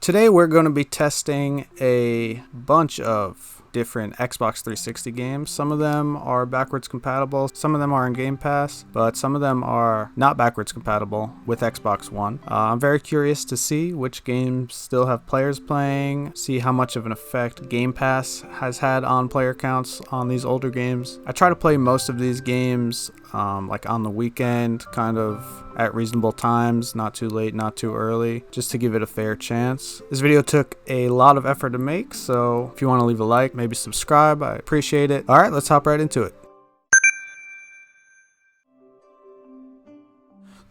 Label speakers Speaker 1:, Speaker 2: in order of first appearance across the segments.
Speaker 1: Today we're going to be testing a bunch of different Xbox 360 games. Some of them are backwards compatible, some of them are in Game Pass, but some of them are not backwards compatible with Xbox One. I'm very curious to see which games still have players playing, see how much of an effect Game Pass has had on player counts on these older games. I try to play most of these games like on the weekend, kind of at reasonable times, not too late, not too early, just to give it a fair chance. This video took a lot of effort to make, so if you want to leave a like, maybe subscribe, I appreciate it. Alright, let's hop right into it.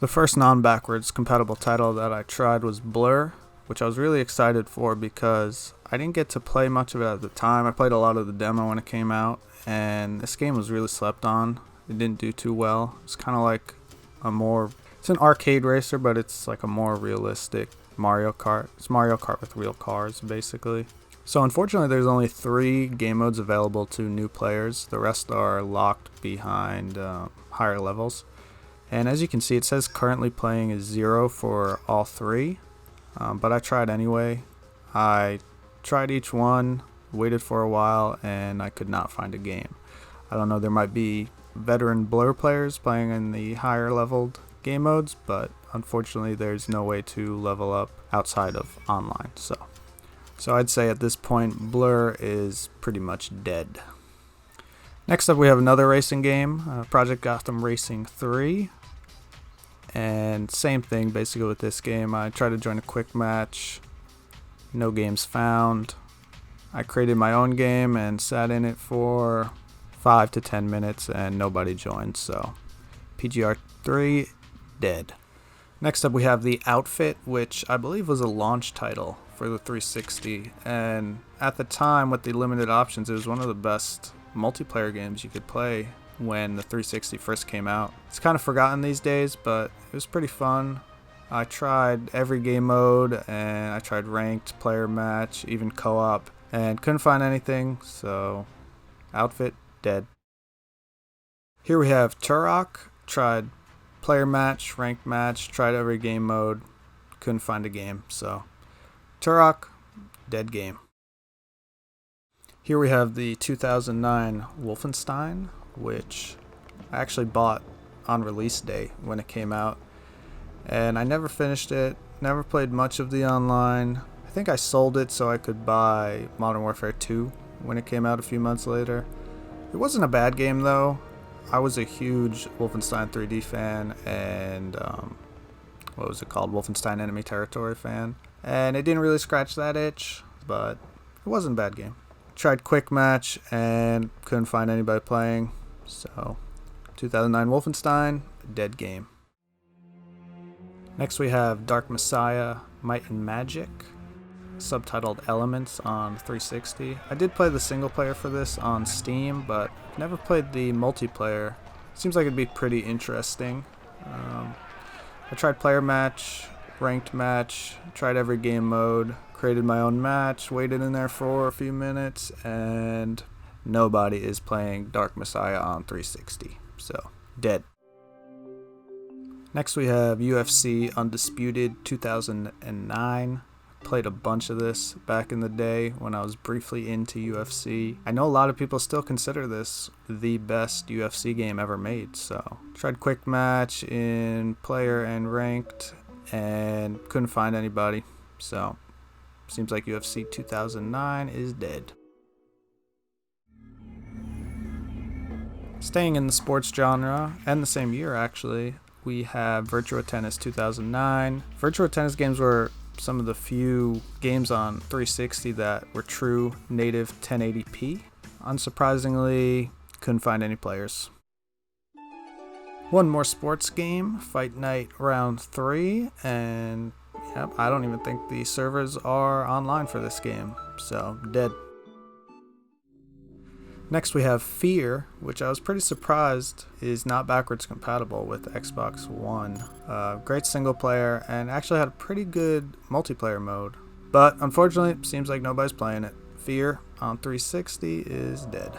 Speaker 1: The first non-backwards compatible title that I tried was Blur, which I was really excited for because I didn't get to play much of it at the time. I played a lot of the demo when it came out, and this game was really slept on. It didn't do too well. It's kind of like it's an arcade racer, but it's like a more realistic Mario Kart. It's Mario Kart with real cars, basically. So unfortunately, there's only 3 game modes available to new players. The rest are locked behind higher levels. And as you can see, it says currently playing is 0 for all 3. But I tried anyway. I tried each one, waited for a while, and I could not find a game. I don't know, there might be veteran Blur players playing in the higher leveled game modes, but unfortunately there's no way to level up outside of online. So I'd say at this point Blur is pretty much dead. Next up we have another racing game, Project Gotham Racing 3. And same thing basically with this game. I tried to join a quick match, no games found. I created my own game and sat in it for 5 to 10 minutes and nobody joined, so PGR 3 dead. Next up we have The Outfit, which I believe was a launch title for the 360, and at the time with the limited options it was one of the best multiplayer games you could play when the 360 first came out. It's kind of forgotten these days, but it was pretty fun. I tried every game mode, and I tried ranked, player match, even co-op, and couldn't find anything, so Outfit dead. Here we have Turok. Tried player match, ranked match, tried every game mode, couldn't find a game, so Turok, dead game. Here we have the 2009 Wolfenstein, which I actually bought on release day when it came out, and I never finished it, never played much of the online. I think I sold it so I could buy Modern Warfare 2 when it came out a few months later. It wasn't a bad game though. I was a huge Wolfenstein 3D fan and Wolfenstein Enemy Territory fan. And it didn't really scratch that itch, but it wasn't a bad game. Tried quick match and couldn't find anybody playing. So 2009 Wolfenstein, dead game. Next we have Dark Messiah, Might and Magic, subtitled Elements on 360. I did play the single player for this on Steam, but never played the multiplayer. Seems like it'd be pretty interesting. I tried player match, ranked match, tried every game mode, created my own match, waited in there for a few minutes, and nobody is playing Dark Messiah on 360, so dead. Next we have UFC Undisputed 2009. Played a bunch of this back in the day when I was briefly into UFC. I know a lot of people still consider this the best UFC game ever made, so tried quick match in player and ranked and couldn't find anybody, so seems like UFC 2009 is dead. Staying in the sports genre, and the same year actually, we have Virtua Tennis 2009. Virtua Tennis games were some of the few games on 360 that were true native 1080p. Unsurprisingly, couldn't find any players. One more sports game, Fight Night Round 3, and yep, I don't even think the servers are online for this game, so dead. Next we have F.E.A.R, which I was pretty surprised is not backwards compatible with Xbox One. Great single player and actually had a pretty good multiplayer mode. But unfortunately, it seems like nobody's playing it. F.E.A.R on 360 is dead.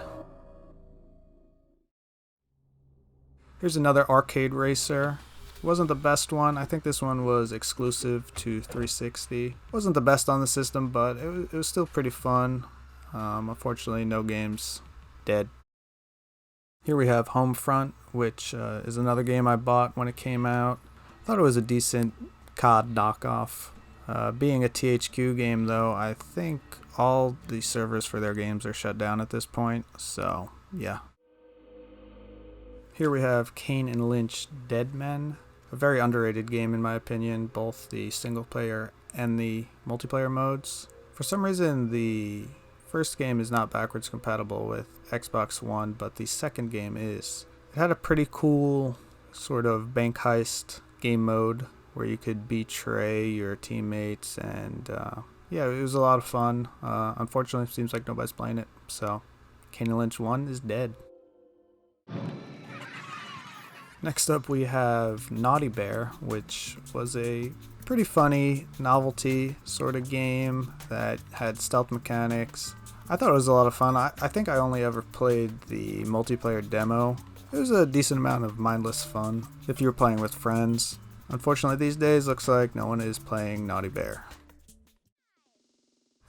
Speaker 1: Here's another arcade racer. wasn't the best one. I think this one was exclusive to 360. Wasn't the best on the system, but it was still pretty fun. Unfortunately, no games dead. Here we have Homefront, which is another game I bought when it came out. Thought it was a decent COD knockoff. Being a THQ game, though, I think all the servers for their games are shut down at this point, so yeah. Here we have Kane and Lynch Dead Men, a very underrated game in my opinion, both the single player and the multiplayer modes. For some reason, the first game is not backwards compatible with Xbox One, but the second game is. It had a pretty cool sort of bank heist game mode where you could betray your teammates, and yeah, it was a lot of fun. Unfortunately, it seems like nobody's playing it, so Kane and Lynch 1 is dead. Next up we have Naughty Bear, which was a pretty funny novelty sort of game that had stealth mechanics. I thought it was a lot of fun. I think I only ever played the multiplayer demo. It was a decent amount of mindless fun if you were playing with friends. Unfortunately, these days looks like no one is playing Naughty Bear.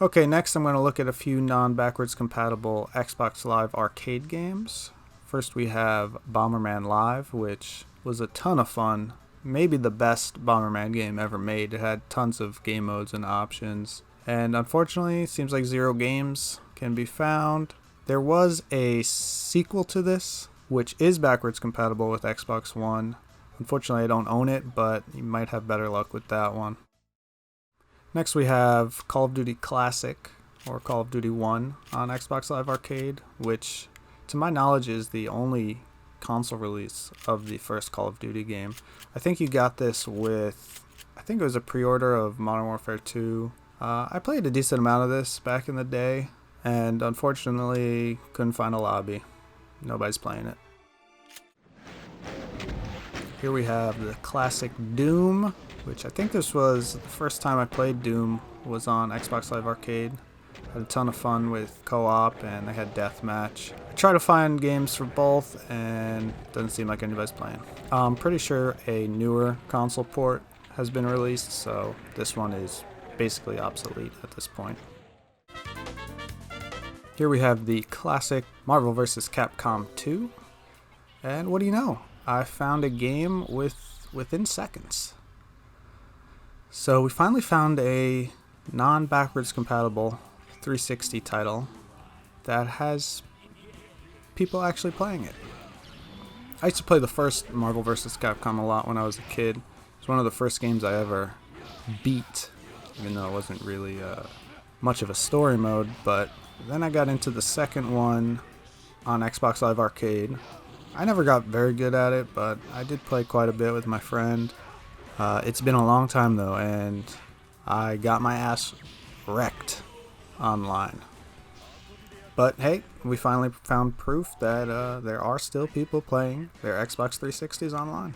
Speaker 1: Okay, next I'm going to look at a few non-backwards compatible Xbox Live arcade games. First we have Bomberman Live, which was a ton of fun. Maybe the best Bomberman game ever made. It had tons of game modes and options. And unfortunately, it seems like 0 games can be found. There was a sequel to this, which is backwards compatible with Xbox One. Unfortunately, I don't own it, but you might have better luck with that one. Next we have Call of Duty Classic, or Call of Duty 1 on Xbox Live Arcade, which to my knowledge is the only console release of the first Call of Duty game. I think you got this with, I think it was a pre-order of Modern Warfare 2. I played a decent amount of this back in the day, and unfortunately couldn't find a lobby. Nobody's playing it. Here we have the classic Doom, which I think this was the first time I played Doom was on Xbox Live Arcade. Had a ton of fun with co-op, and they had deathmatch. I try to find games for both, and doesn't seem like anybody's playing. I'm pretty sure a newer console port has been released, so this one is basically obsolete at this point. Here we have the classic Marvel vs. Capcom 2, and what do you know? I found a game within seconds. So we finally found a non-backwards compatible 360 title that has people actually playing it. I used to play the first Marvel vs. Capcom a lot when I was a kid. It's one of the first games I ever beat, even though it wasn't really much of a story mode. But then I got into the second one on Xbox Live Arcade. I never got very good at it, but I did play quite a bit with my friend. It's been a long time though, and I got my ass wrecked online. But hey, we finally found proof that there are still people playing their Xbox 360s online.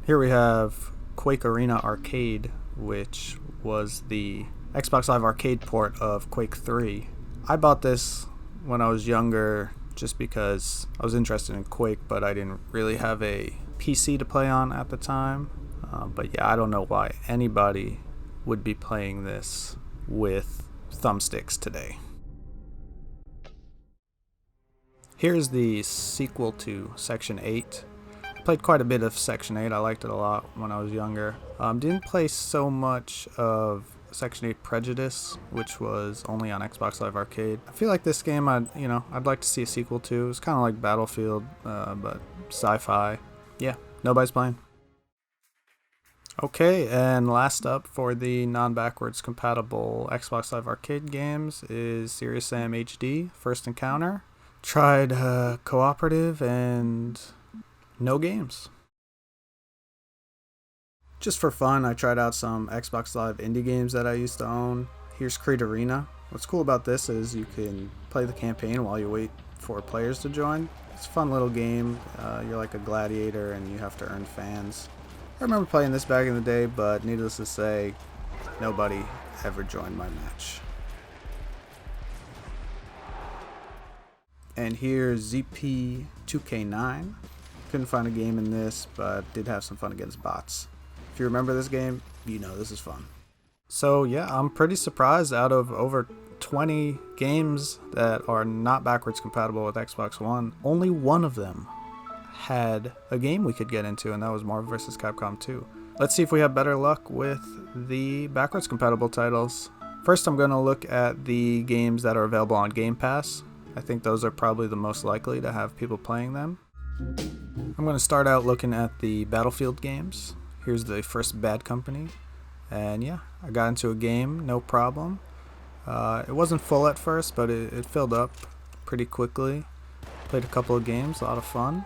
Speaker 1: Here we have Quake Arena Arcade, which was the Xbox Live Arcade port of Quake 3. I bought this when I was younger just because I was interested in Quake, but I didn't really have a PC to play on at the time. But yeah, I don't know why anybody would be playing this with thumbsticks today. Here's the sequel to Section 8. I played quite a bit of Section 8. I liked it a lot when I was younger. Didn't play so much of Section 8 Prejudice, which was only on Xbox Live Arcade. I feel like this game I'd like to see a sequel to. It's kind of like Battlefield, but sci-fi. Yeah, nobody's playing. Okay, and last up for the non-backwards compatible Xbox Live Arcade games is Serious Sam HD First Encounter. Tried cooperative and no games. Just for fun, I tried out some Xbox Live indie games that I used to own. Here's Creed Arena. What's cool about this is you can play the campaign while you wait for players to join. It's a fun little game. You're like a gladiator and you have to earn fans. I remember playing this back in the day, but needless to say, nobody ever joined my match. And here's ZP2K9. Couldn't find a game in this, but did have some fun against bots. If you remember this game, you know this is fun. So yeah, I'm pretty surprised out of over 20 games that are not backwards compatible with Xbox One, only one of them had a game we could get into, and that was Marvel vs. Capcom 2. Let's see if we have better luck with the backwards compatible titles. First, I'm going to look at the games that are available on Game Pass. I think those are probably the most likely to have people playing them. I'm going to start out looking at the Battlefield games. Here's the first Bad Company. And yeah, I got into a game, no problem. It wasn't full at first, but it filled up pretty quickly. Played a couple of games, a lot of fun.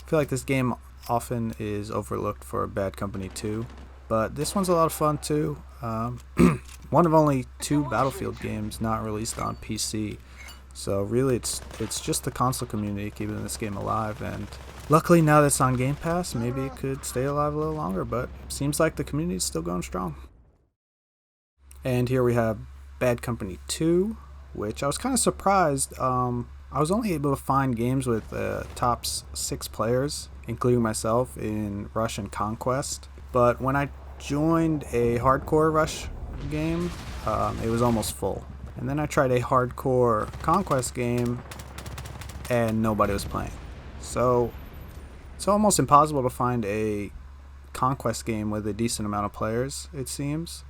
Speaker 1: I feel like this game often is overlooked for Bad Company 2, but this one's a lot of fun too. One of only 2 Battlefield games not released on PC, so really it's just the console community keeping this game alive, and luckily now that it's on Game Pass, maybe it could stay alive a little longer, but seems like the community is still going strong. And here we have Bad Company 2, which I was kind of surprised. I was only able to find games with top 6 players, including myself, in Rush and Conquest. But when I joined a hardcore Rush game, it was almost full. And then I tried a hardcore Conquest game, and nobody was playing. So it's almost impossible to find a Conquest game with a decent amount of players, it seems.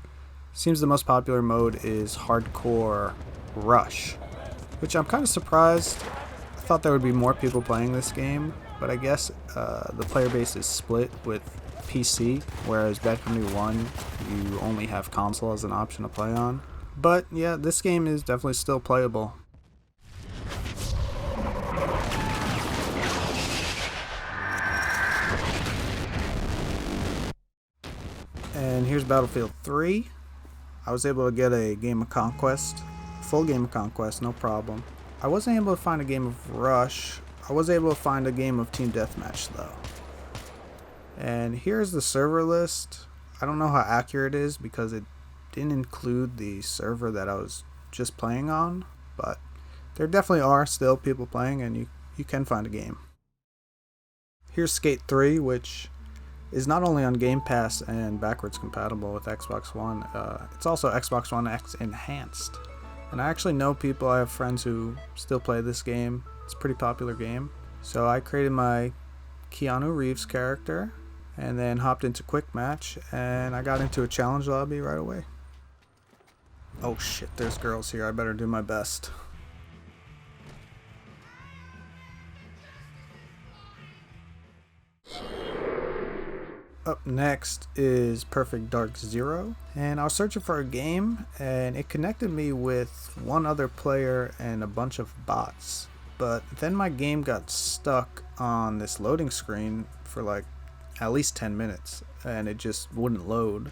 Speaker 1: Seems the most popular mode is hardcore Rush, which I'm kind of surprised. I thought there would be more people playing this game, but I guess the player base is split with PC, whereas Bad Company 1, you only have console as an option to play on. But yeah, this game is definitely still playable. And here's Battlefield 3. I was able to get a game of Conquest. Full game of Conquest, no problem. I wasn't able to find a game of Rush. I was able to find a game of Team Deathmatch though. And here's the server list. I don't know how accurate it is because it didn't include the server that I was just playing on, but there definitely are still people playing, and you can find a game. Here's Skate 3, which is not only on Game Pass and backwards compatible with Xbox One, it's also Xbox One X enhanced. And I actually know people, I have friends who still play this game. It's a pretty popular game. So I created my Keanu Reeves character and then hopped into Quick Match, and I got into a challenge lobby right away. Oh shit, there's girls here. I better do my best. Up next is Perfect Dark Zero, and I was searching for a game, and it connected me with one other player and a bunch of bots. But then my game got stuck on this loading screen for like at least 10 minutes, and it just wouldn't load.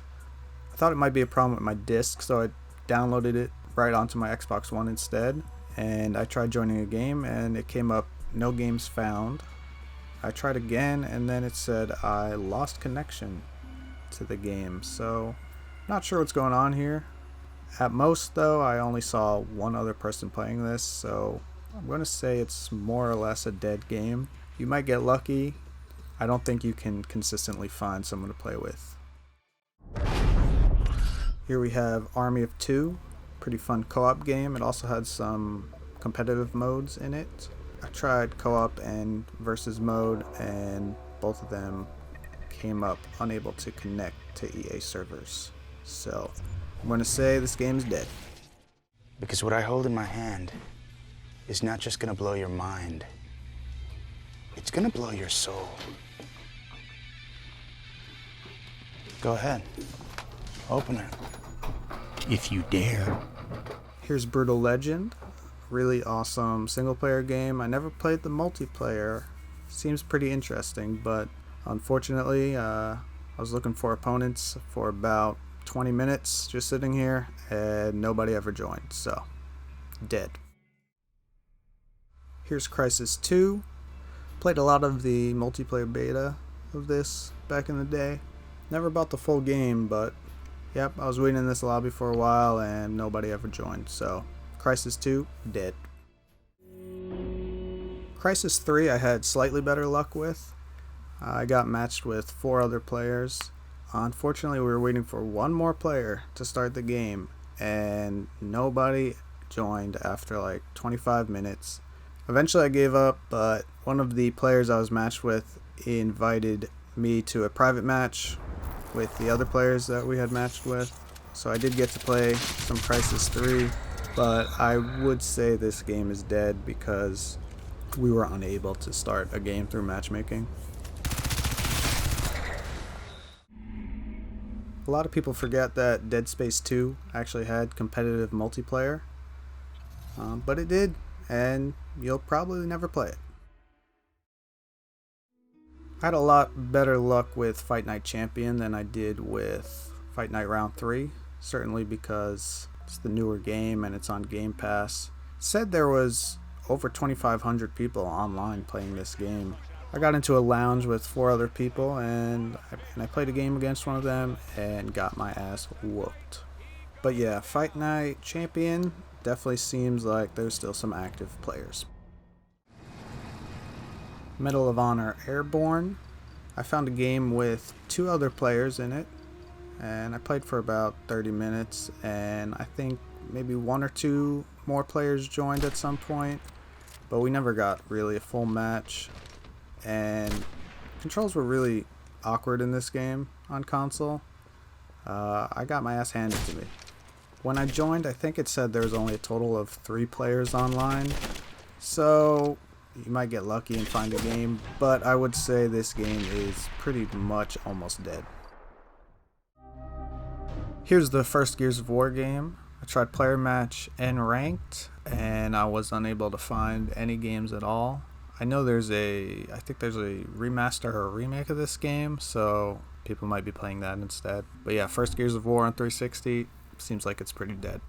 Speaker 1: I thought it might be a problem with my disc, so I downloaded it right onto my Xbox One instead, and I tried joining a game, and it came up no games found. I tried again, and then it said I lost connection to the game, so not sure what's going on here. At most though, I only saw one other person playing this, so I'm going to say it's more or less a dead game. You might get lucky. I don't think you can consistently find someone to play with. Here we have Army of Two, pretty fun co-op game. It also had some competitive modes in it. I tried co-op and versus mode, and both of them came up unable to connect to EA servers. So I'm going to say this game's dead.
Speaker 2: Because what I hold in my hand is not just going to blow your mind. It's going to blow your soul. Go ahead. Open it. If you dare.
Speaker 1: Here's Brutal Legend. Really awesome single player game. I never played the multiplayer. Seems pretty interesting, but unfortunately I was looking for opponents for about 20 minutes just sitting here, and nobody ever joined, so dead. Here's Crysis 2. Played a lot of the multiplayer beta of this back in the day. Never bought the full game, but yep, I was waiting in this lobby for a while and nobody ever joined, so Crysis 2, dead. Crysis 3 I had slightly better luck with. I got matched with 4 other players. Unfortunately, we were waiting for one more player to start the game, and nobody joined after like 25 minutes. Eventually I gave up, but one of the players I was matched with invited me to a private match with the other players that we had matched with. So I did get to play some Crysis 3, but I would say this game is dead because we were unable to start a game through matchmaking. A lot of people forget that Dead Space 2 actually had competitive multiplayer, but it did, and you'll probably never play it. I had a lot better luck with Fight Night Champion than I did with Fight Night Round 3, certainly because it's the newer game and it's on Game Pass. It said there was over 2,500 people online playing this game. I got into a lounge with 4 other people and I played a game against one of them and got my ass whooped. But yeah, Fight Night Champion definitely seems like there's still some active players. Medal of Honor Airborne. I found a game with 2 other players in it and I played for about 30 minutes and I think maybe 1 or 2 more players joined at some point, but we never got really a full match. And controls were really awkward in this game on console. I got my ass handed to me. When I joined, I think it said there was only a total of 3 players online, so you might get lucky and find a game, but I would say this game is pretty much almost dead. Here's the first Gears of War game. I tried player match and ranked, and I was unable to find any games at all. I know I think there's a remaster or a remake of this game, so people might be playing that instead. But yeah, first Gears of War on 360, seems like it's pretty dead.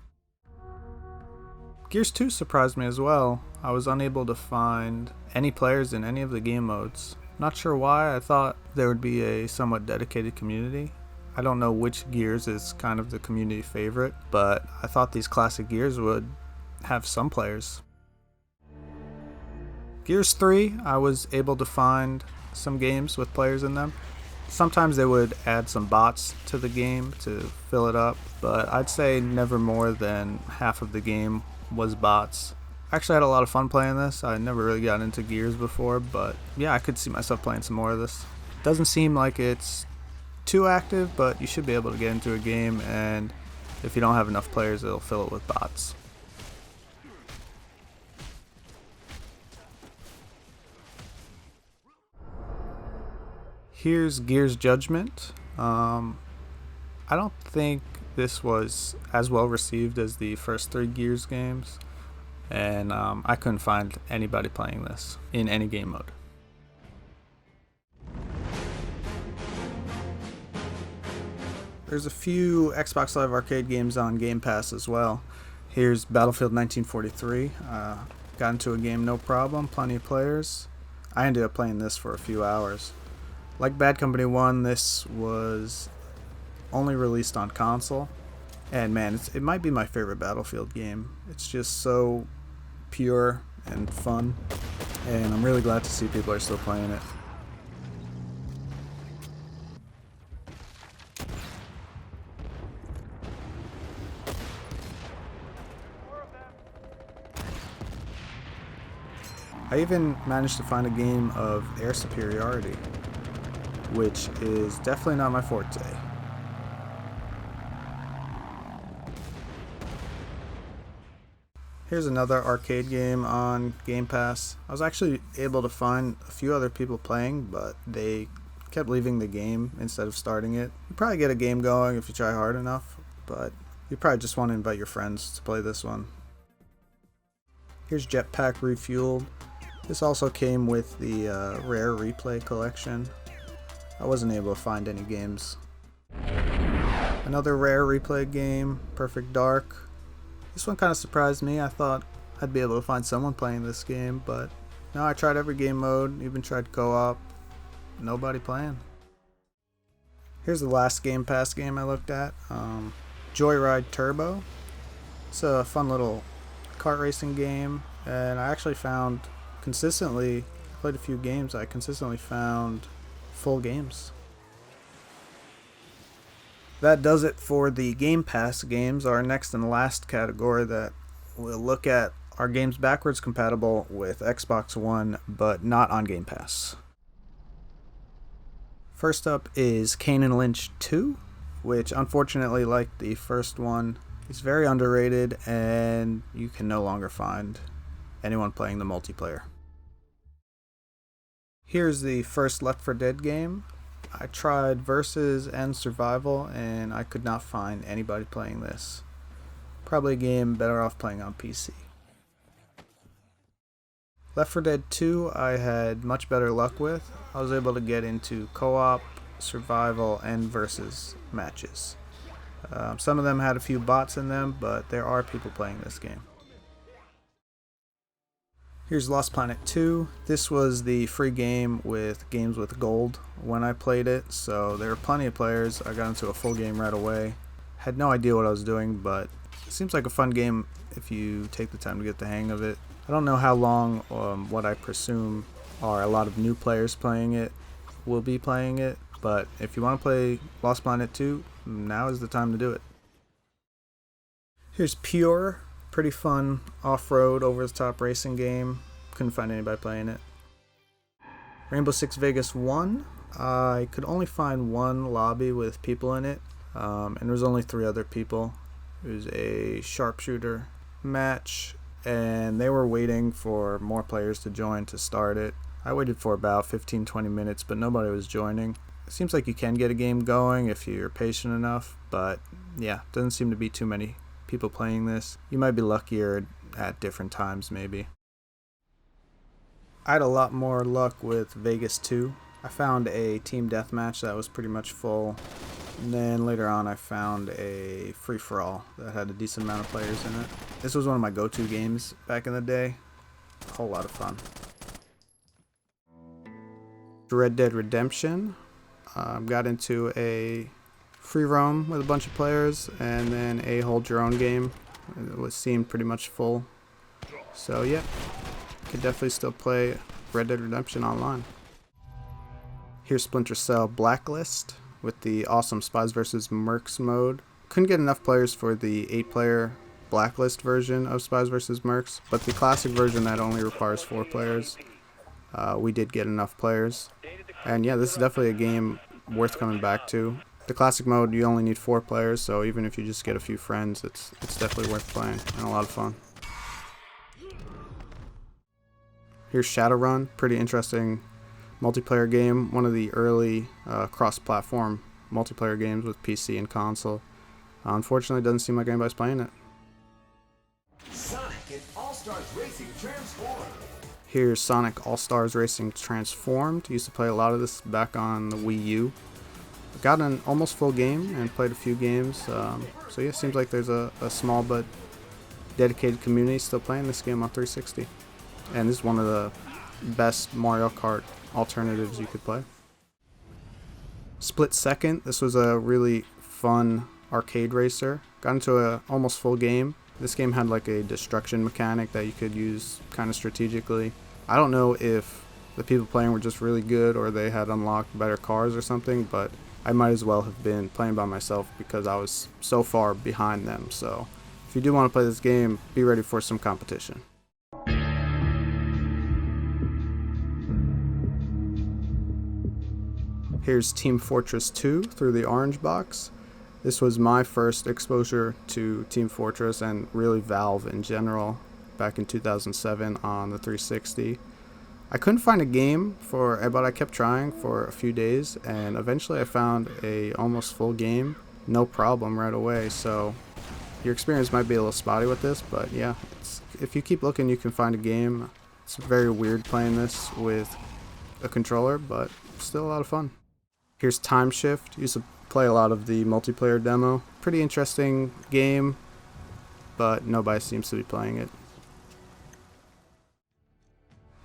Speaker 1: Gears 2 surprised me as well. I was unable to find any players in any of the game modes. Not sure why. I thought there would be a somewhat dedicated community. I don't know which Gears is kind of the community favorite, but I thought these classic Gears would have some players. Gears 3, I was able to find some games with players in them. Sometimes they would add some bots to the game to fill it up, but I'd say never more than half of the game was bots. I actually had a lot of fun playing this. I never really got into Gears before, but yeah, I could see myself playing some more of this. Doesn't seem like it's too active, but you should be able to get into a game, and if you don't have enough players, it'll fill it with bots. Here's Gears Judgement. I don't think this was as well received as the first 3 Gears games, and I couldn't find anybody playing this in any game mode. There's a few Xbox Live Arcade games on Game Pass as well. Here's Battlefield 1943. Got into a game no problem, plenty of players. I ended up playing this for a few hours. Like Bad Company 1, this was only released on console, and man, it might be my favorite Battlefield game. It's just so pure and fun, and I'm really glad to see people are still playing it. I even managed to find a game of air superiority, which is definitely not my forte. Here's another arcade game on Game Pass. I was actually able to find a few other people playing, but they kept leaving the game instead of starting it. You probably get a game going if you try hard enough, but you probably just want to invite your friends to play this one. Here's Jetpac Refuelled. This also came with the Rare Replay collection. I wasn't able to find any games. Another Rare Replay game, Perfect Dark. This one kind of surprised me. I thought I'd be able to find someone playing this game, but no, I tried every game mode, even tried co-op. Nobody playing. Here's the last Game Pass game I looked at. Joyride Turbo. It's a fun little kart racing game, and I actually found played a few games, I consistently found full games. That does it for the Game Pass games. Our next and last category that we'll look at are games backwards compatible with Xbox One, but not on Game Pass. First up is Kane and Lynch 2, which unfortunately, like the first one, is very underrated and you can no longer find anyone playing the multiplayer. Here's the first Left 4 Dead game. I tried Versus and Survival and I could not find anybody playing this. Probably a game better off playing on PC. Left 4 Dead 2 I had much better luck with. I was able to get into co-op, survival, and versus matches. Some of them had a few bots in them, but there are people playing this game. Here's Lost Planet 2. This was the free game with games with gold when I played it, so there were plenty of players. I got into a full game right away. Had no idea what I was doing, but it seems like a fun game if you take the time to get the hang of it. I don't know how long what I presume are a lot of new players playing it will be playing it, but if you want to play Lost Planet 2, now is the time to do it. Here's F.E.A.R. Pretty fun off-road, over-the-top racing game. Couldn't find anybody playing it. Rainbow Six Vegas 1. I could only find one lobby with people in it, and there was only 3 other people. It was a sharpshooter match, and they were waiting for more players to join to start it. I waited for about 15-20 minutes, but nobody was joining. It seems like you can get a game going if you're patient enough, but yeah, doesn't seem to be too many people playing this. You might be luckier at different times maybe. I had a lot more luck with Vegas 2. I found a team deathmatch that was pretty much full, and then later on I found a free-for-all that had a decent amount of players in it. This was one of my go-to games back in the day. A whole lot of fun. Red Dead Redemption. Got into a free roam with a bunch of players, and then a hold your own game. It seemed pretty much full. So yeah, could definitely still play Red Dead Redemption online. Here's Splinter Cell Blacklist with the awesome Spies vs. Mercs mode. Couldn't get enough players for the 8-player Blacklist version of Spies vs. Mercs, but the classic version that only requires 4 players, we did get enough players. And yeah, this is definitely a game worth coming back to. The classic mode, you only need 4 players, so even if you just get a few friends, it's definitely worth playing and a lot of fun. Here's Shadowrun, pretty interesting multiplayer game, one of the early cross-platform multiplayer games with PC and console. Unfortunately, it doesn't seem like anybody's playing it.
Speaker 3: Sonic and All-Stars Racing Transformed.
Speaker 1: Here's Sonic All-Stars Racing Transformed. Used to play a lot of this back on the Wii U. Got an almost full game and played a few games. So yeah, seems like there's a small but dedicated community still playing this game on 360. And this is one of the best Mario Kart alternatives you could play. Split Second. This was a really fun arcade racer. Got into a almost full game. This game had like a destruction mechanic that you could use kind of strategically. I don't know if the people playing were just really good or they had unlocked better cars or something, but I might as well have been playing by myself because I was so far behind them. So if you do want to play this game, be ready for some competition. Here's Team Fortress 2 through the orange box. This was my first exposure to Team Fortress and really Valve in general back in 2007 on the 360. I couldn't find a game but I kept trying for a few days, and eventually I found a almost full game, no problem right away. So your experience might be a little spotty with this, but yeah, if you keep looking, you can find a game. It's very weird playing this with a controller, but still a lot of fun. Here's TimeShift. Used to play a lot of the multiplayer demo. Pretty interesting game, but nobody seems to be playing it.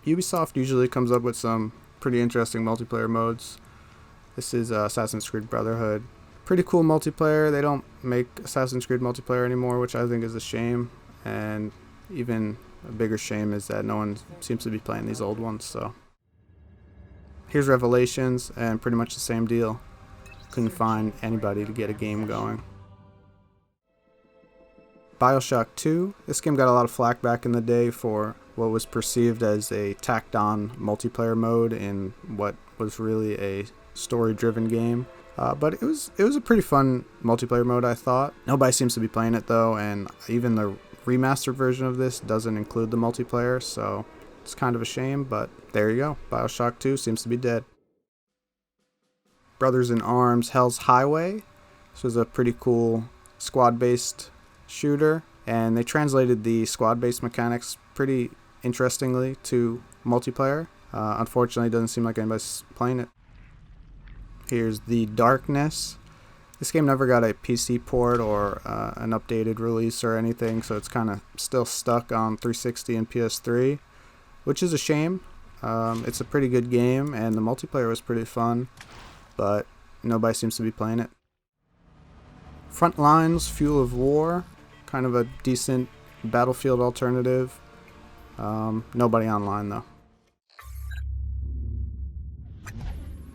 Speaker 1: Ubisoft usually comes up with some pretty interesting multiplayer modes. This is Assassin's Creed Brotherhood. Pretty cool multiplayer. They don't make Assassin's Creed multiplayer anymore, which I think is a shame. And even a bigger shame is that no one seems to be playing these old ones. So Here's Revelations, and pretty much the same deal. Couldn't find anybody to get a game going. BioShock 2. This game got a lot of flack back in the day for what was perceived as a tacked-on multiplayer mode in what was really a story-driven game. But it was a pretty fun multiplayer mode, I thought. Nobody seems to be playing it though, and even the remastered version of this doesn't include the multiplayer, so it's kind of a shame, but there you go. BioShock 2 seems to be dead. Brothers in Arms Hell's Highway. This was a pretty cool squad-based shooter, and they translated the squad-based mechanics pretty interestingly to multiplayer. Unfortunately, it doesn't seem like anybody's playing it. Here's The Darkness. This game never got a PC port or an updated release or anything, so it's kind of still stuck on 360 and PS3, which is a shame. It's a pretty good game, and the multiplayer was pretty fun, but nobody seems to be playing it. Frontlines, Fuel of War, kind of a decent Battlefield alternative. Nobody online though.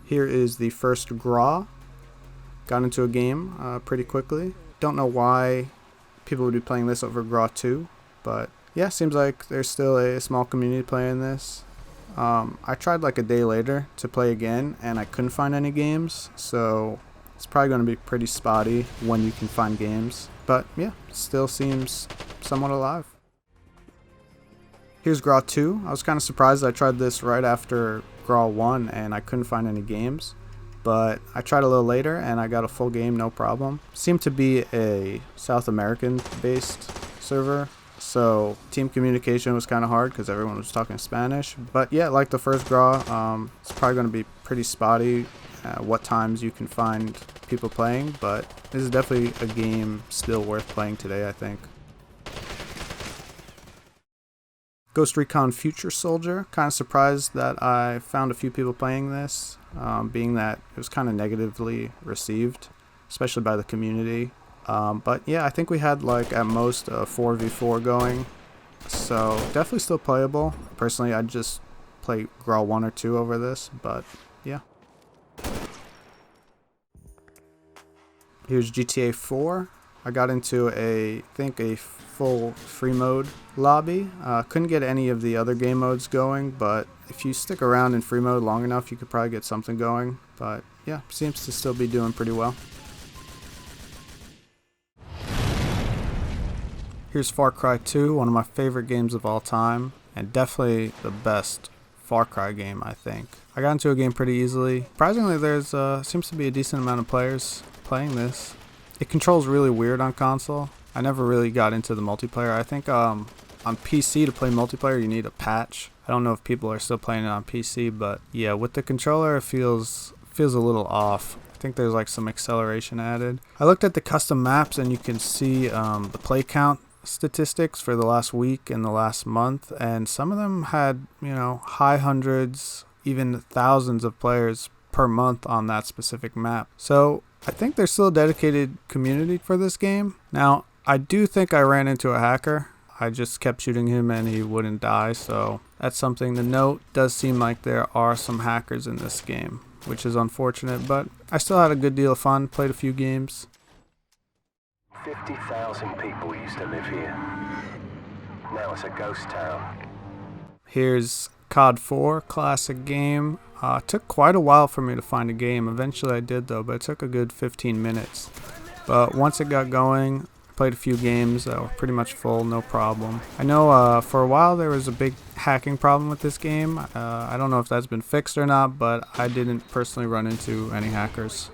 Speaker 1: Here is the first Graw. Got into a game pretty quickly. Don't know why people would be playing this over Graw 2, but yeah, seems like there's still a small community playing this. I tried like a day later to play again, and I couldn't find any games, so it's probably going to be pretty spotty when you can find games. But yeah, still seems somewhat alive. Here's Graw 2. I was kind of surprised. I tried this right after Graw 1 and I couldn't find any games, but I tried a little later and I got a full game, no problem. Seemed to be a South American based server, so team communication was kind of hard because everyone was talking Spanish. But yeah, like the first Graw, it's probably going to be pretty spotty what times you can find people playing, but this is definitely a game still worth playing today, I think. Ghost Recon Future Soldier. Kind of surprised that I found a few people playing this, being that it was kind of negatively received, especially by the community. But yeah, I think we had like at most a 4v4 going, so definitely still playable. Personally, I'd just play Graw 1 or 2 over this, but yeah. Here's GTA 4. I got into a full free mode lobby. Couldn't get any of the other game modes going, but if you stick around in free mode long enough, you could probably get something going. But yeah, seems to still be doing pretty well. Here's Far Cry 2, one of my favorite games of all time, and definitely the best Far Cry game, I think. I got into a game pretty easily. Surprisingly, there's seems to be a decent amount of players playing this. It controls really weird on console. I never really got into the multiplayer. I think on PC to play multiplayer you need a patch. I don't know if people are still playing it on PC, but yeah, with the controller it feels a little off. I think there's like some acceleration added. I looked at the custom maps and you can see the play count statistics for the last week and the last month, and some of them had, high hundreds, even thousands of players per month on that specific map. So I think there's still a dedicated community for this game. Now, I do think I ran into a hacker. I just kept shooting him and he wouldn't die, so that's something to note. Does seem like there are some hackers in this game, which is unfortunate, but I still had a good deal of fun, played a few games.
Speaker 4: 50,000 people used to live here. Now it's a ghost town.
Speaker 1: Here's COD 4, classic game. Took quite a while for me to find a game. Eventually I did though, but it took a good 15 minutes. But once it got going, played a few games that were pretty much full, no problem. I know for a while there was a big hacking problem with this game. I don't know if that's been fixed or not, but I didn't personally run into any hackers.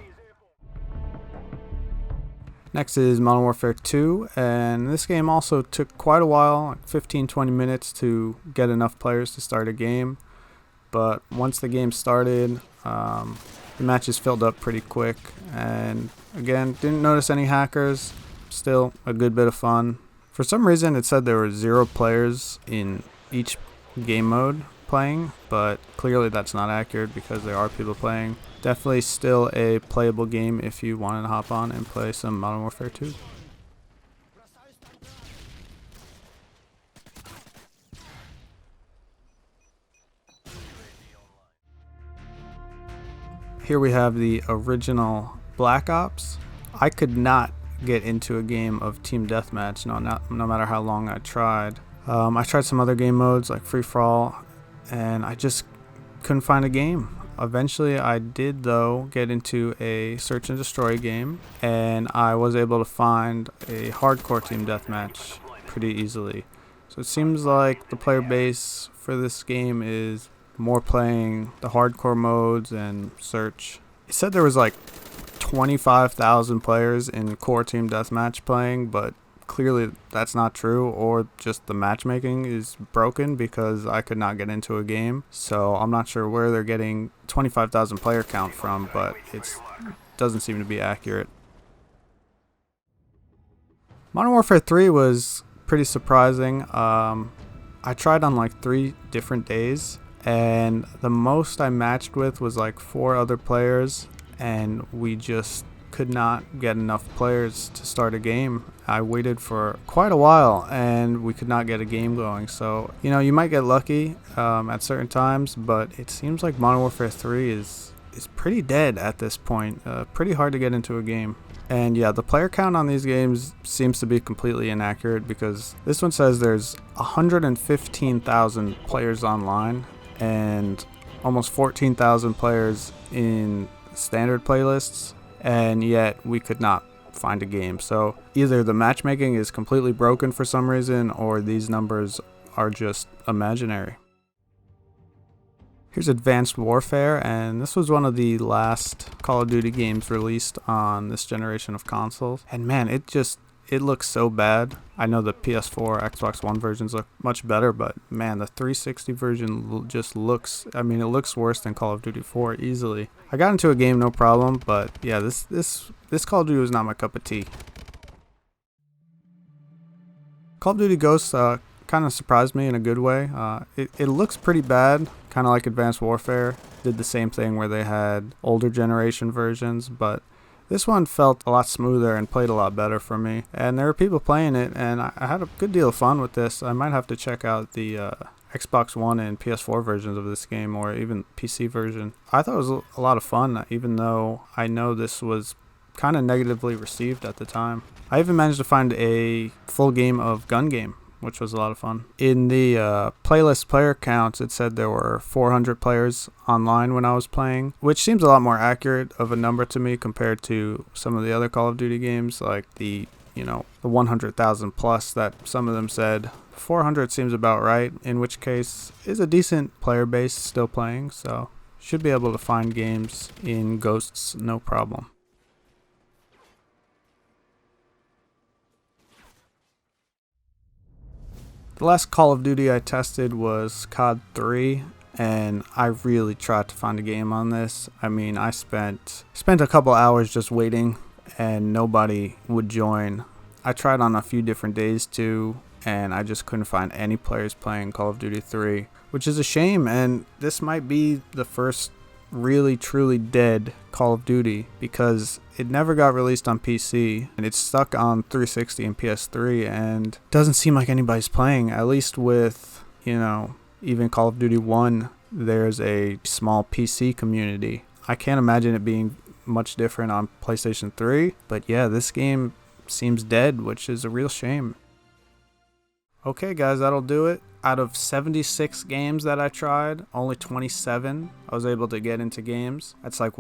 Speaker 1: Next is Modern Warfare 2, and this game also took quite a while, like 15-20 minutes to get enough players to start a game. But once the game started, the matches filled up pretty quick, and again, didn't notice any hackers. Still a good bit of fun. For some reason it said there were 0 players in each game mode playing, but clearly that's not accurate because there are people playing. Definitely still a playable game if you want to hop on and play some Modern Warfare 2. Here we have the original Black Ops. I could not get into a game of team deathmatch, no matter how long I tried. I tried some other game modes like free-for-all, and I just couldn't find a game. Eventually I did though get into a search and destroy game, and I was able to find a hardcore team deathmatch pretty easily. So it seems like the player base for this game is more playing the hardcore modes and search. It said there was like 25,000 players in core team deathmatch playing, but clearly that's not true, or just the matchmaking is broken because I could not get into a game. So I'm not sure where they're getting 25,000 player count from, but it doesn't seem to be accurate. Modern Warfare 3 was pretty surprising. I tried on like 3 different days, and the most I matched with was like 4 other players, and we just could not get enough players to start a game. I waited for quite a while and we could not get a game going. So, you might get lucky at certain times, but it seems like Modern Warfare 3 is pretty dead at this point. Pretty hard to get into a game. And yeah, the player count on these games seems to be completely inaccurate, because this one says there's 115,000 players online and almost 14,000 players in standard playlists, and yet we could not find a game. So either the matchmaking is completely broken for some reason, or these numbers are just imaginary. Here's Advanced Warfare, and this was one of the last Call of Duty games released on this generation of consoles. And man, it looks so bad. I know the PS4, Xbox One versions look much better, but man, the 360 version just looks, it looks worse than Call of Duty 4 easily. I got into a game no problem, but yeah, this Call of Duty was not my cup of tea. Call of Duty Ghosts kind of surprised me in a good way. It looks pretty bad, kind of like Advanced Warfare. Did the same thing where they had older generation versions, but this one felt a lot smoother and played a lot better for me. And there were people playing it, and I had a good deal of fun with this. I might have to check out the Xbox One and PS4 versions of this game, or even PC version. I thought it was a lot of fun, even though I know this was kind of negatively received at the time. I even managed to find a full game of Gun Game, which was a lot of fun. In the playlist player counts, it said there were 400 players online when I was playing, which seems a lot more accurate of a number to me compared to some of the other Call of Duty games, like the 100,000 plus that some of them said. 400 seems about right, in which case is a decent player base still playing, so should be able to find games in Ghosts no problem. The last Call of Duty I tested was COD 3, and I really tried to find a game on this. I spent a couple hours just waiting, and nobody would join. I tried on a few different days too, and I just couldn't find any players playing Call of Duty 3, which is a shame, and this might be the first really truly dead Call of Duty, because it never got released on PC and it's stuck on 360 and PS3, and doesn't seem like anybody's playing. At least with even Call of Duty 1, there's a small PC community. I can't imagine it being much different on PlayStation 3, but yeah, this game seems dead, which is a real shame. Okay guys, that'll do it. Out of 76 games that I tried, only 27 I was able to get into games. That's like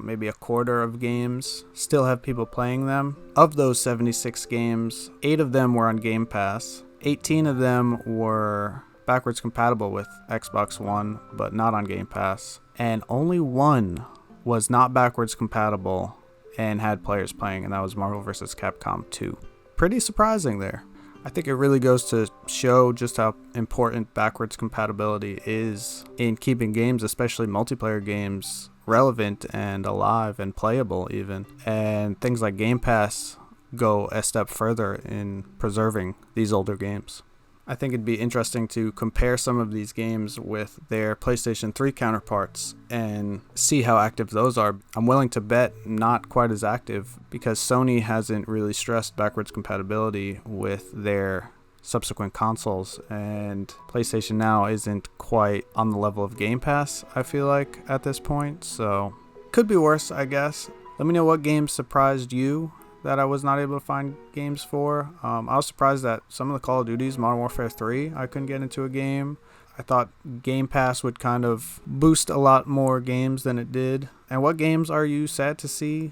Speaker 1: maybe a quarter of games still have people playing them. Of those 76 games, 8 of them were on Game Pass. 18 of them were backwards compatible with Xbox One, but not on Game Pass. And only one was not backwards compatible and had players playing, and that was Marvel vs. Capcom 2. Pretty surprising there. I think it really goes to show just how important backwards compatibility is in keeping games, especially multiplayer games, relevant and alive and playable even. And things like Game Pass go a step further in preserving these older games. I think it'd be interesting to compare some of these games with their PlayStation 3 counterparts and see how active those are. I'm willing to bet not quite as active, because Sony hasn't really stressed backwards compatibility with their subsequent consoles, and PlayStation now isn't quite on the level of Game Pass, I feel like, at this point. So Could be worse, I guess. Let me know what games surprised you that I was not able to find games for. I was surprised that some of the Call of Duties, Modern Warfare 3, I couldn't get into a game. I thought Game Pass would kind of boost a lot more games than it did. And what games are you sad to see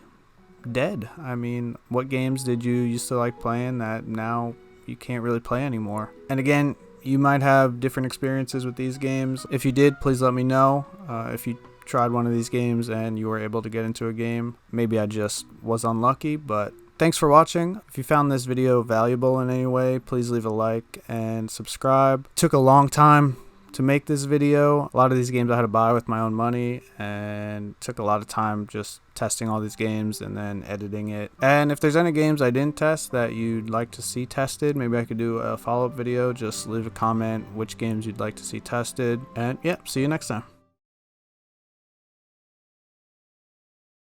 Speaker 1: dead? I mean, what games did you used to like playing that now you can't really play anymore? And again, you might have different experiences with these games. If you did, please let me know. If you tried one of these games and you were able to get into a game, maybe I just was unlucky, but thanks for watching. If you found this video valuable in any way, please leave a like and subscribe. It took a long time to make this video. A lot of these games I had to buy with my own money, and took a lot of time just testing all these games and then editing it. And if there's any games I didn't test that you'd like to see tested, maybe I could do a follow-up video. Just leave a comment which games you'd like to see tested. And yeah, see you next time.